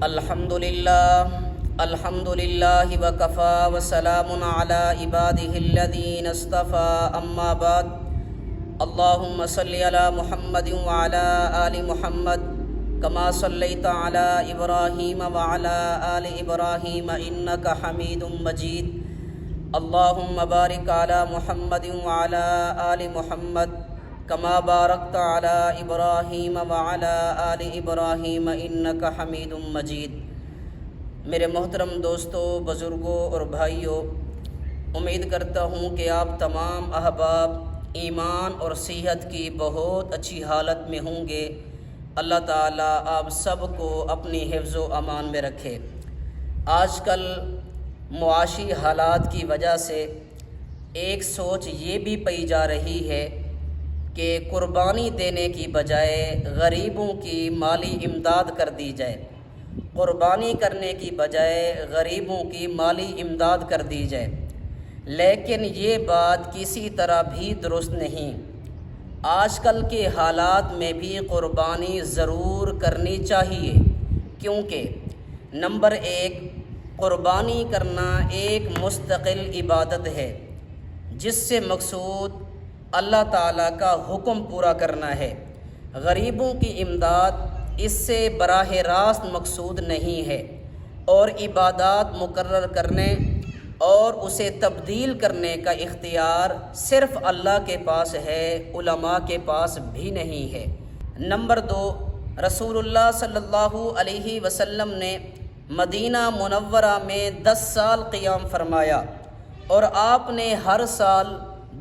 الحمد للہ وکفا وسلام علی عبادہ الذین اصطفى اما بعد اللہم صلی علی محمد وعلی آل محمد کما صلیت علی ابراہیم وعلی آل ابراہیم انک حمید مجید اللہم بارک علی محمد وعلی آل محمد کما بارکت علی ابراہیم وعلی آل ابراہیم انک حمید مجید۔ میرے محترم دوستوں، بزرگوں اور بھائیوں، امید کرتا ہوں کہ آپ تمام احباب ایمان اور صحت کی بہت اچھی حالت میں ہوں گے۔ اللہ تعالیٰ آپ سب کو اپنی حفظ و امان میں رکھے۔ آج کل معاشی حالات کی وجہ سے ایک سوچ یہ بھی پائی جا رہی ہے کہ قربانی دینے کی بجائے غریبوں کی مالی امداد کر دی جائے، قربانی کرنے کی بجائے غریبوں کی مالی امداد کر دی جائے، لیکن یہ بات کسی طرح بھی درست نہیں۔ آج کل کے حالات میں بھی قربانی ضرور کرنی چاہیے، کیونکہ نمبر ایک، قربانی کرنا ایک مستقل عبادت ہے جس سے مقصود اللہ تعالیٰ کا حکم پورا کرنا ہے۔ غریبوں کی امداد اس سے براہ راست مقصود نہیں ہے، اور عبادات مقرر کرنے اور اسے تبدیل کرنے کا اختیار صرف اللہ کے پاس ہے، علماء کے پاس بھی نہیں ہے۔ نمبر دو، رسول اللہ صلی اللہ علیہ وسلم نے مدینہ منورہ میں 10 سال قیام فرمایا، اور آپ نے ہر سال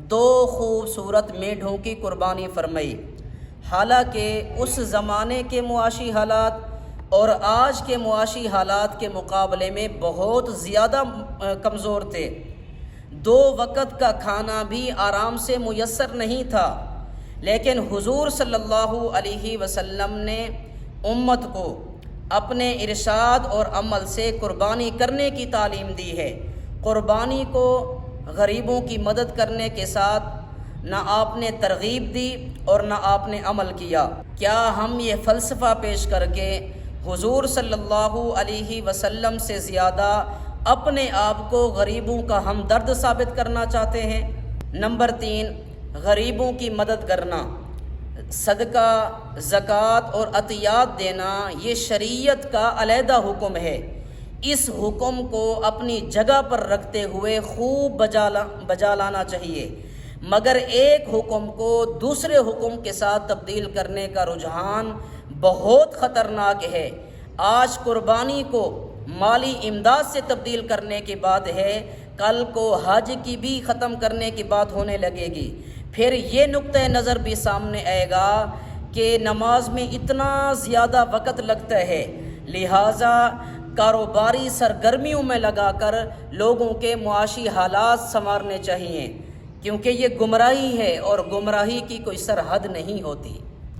2 خوبصورت میڈھوں کی قربانی فرمائی۔ حالانکہ اس زمانے کے معاشی حالات اور آج کے معاشی حالات کے مقابلے میں بہت زیادہ کمزور تھے۔ 2 وقت کا کھانا بھی آرام سے میسر نہیں تھا، لیکن حضور صلی اللہ علیہ وسلم نے امت کو اپنے ارشاد اور عمل سے قربانی کرنے کی تعلیم دی ہے۔ قربانی کو غریبوں کی مدد کرنے کے ساتھ نہ آپ نے ترغیب دی اور نہ آپ نے عمل کیا۔ کیا ہم یہ فلسفہ پیش کر کے حضور صلی اللہ علیہ وسلم سے زیادہ اپنے آپ کو غریبوں کا ہمدرد ثابت کرنا چاہتے ہیں؟ نمبر 3، غریبوں کی مدد کرنا، صدقہ، زکوٰۃ اور عطیات دینا یہ شریعت کا علیحدہ حکم ہے۔ اس حکم کو اپنی جگہ پر رکھتے ہوئے خوب بجا لانا چاہیے، مگر ایک حکم کو دوسرے حکم کے ساتھ تبدیل کرنے کا رجحان بہت خطرناک ہے۔ آج قربانی کو مالی امداد سے تبدیل کرنے کی بات ہے، کل کو حج کی بھی ختم کرنے کی بات ہونے لگے گی۔ پھر یہ نقطہ نظر بھی سامنے آئے گا کہ نماز میں اتنا زیادہ وقت لگتا ہے، لہٰذا کاروباری سرگرمیوں میں لگا کر لوگوں کے معاشی حالات سنوارنے چاہیے، کیونکہ یہ گمراہی ہے اور گمراہی کی کوئی سرحد نہیں ہوتی۔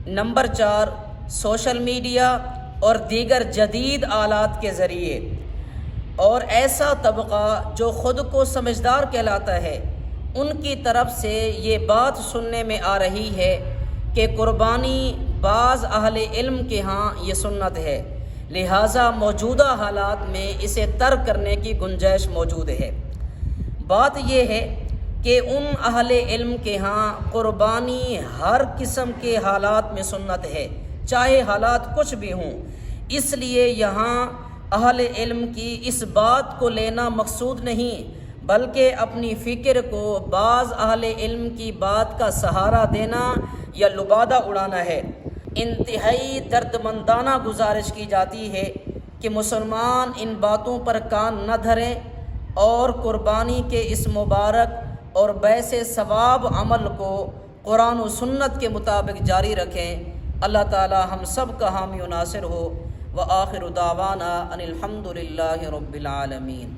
نمبر 4، سوشل میڈیا اور دیگر جدید آلات کے ذریعے اور ایسا طبقہ جو خود کو سمجھدار کہلاتا ہے، ان کی طرف سے یہ بات سننے میں آ رہی ہے کہ قربانی بعض اہل علم کے ہاں یہ سنت ہے، لہٰذا موجودہ حالات میں اسے ترک کرنے کی گنجائش موجود ہے۔ بات یہ ہے کہ ان اہل علم کے ہاں قربانی ہر قسم کے حالات میں سنت ہے، چاہے حالات کچھ بھی ہوں۔ اس لیے یہاں اہل علم کی اس بات کو لینا مقصود نہیں، بلکہ اپنی فکر کو بعض اہل علم کی بات کا سہارا دینا یا لبادہ اڑانا ہے۔ انتہائی دردمندانہ گزارش کی جاتی ہے کہ مسلمان ان باتوں پر کان نہ دھریں اور قربانی کے اس مبارک اور باعث ثواب عمل کو قرآن و سنت کے مطابق جاری رکھیں۔ اللہ تعالی ہم سب کا حامی و ناصر ہو۔ وآخر دعوانا ان الحمد للہ رب العالمین۔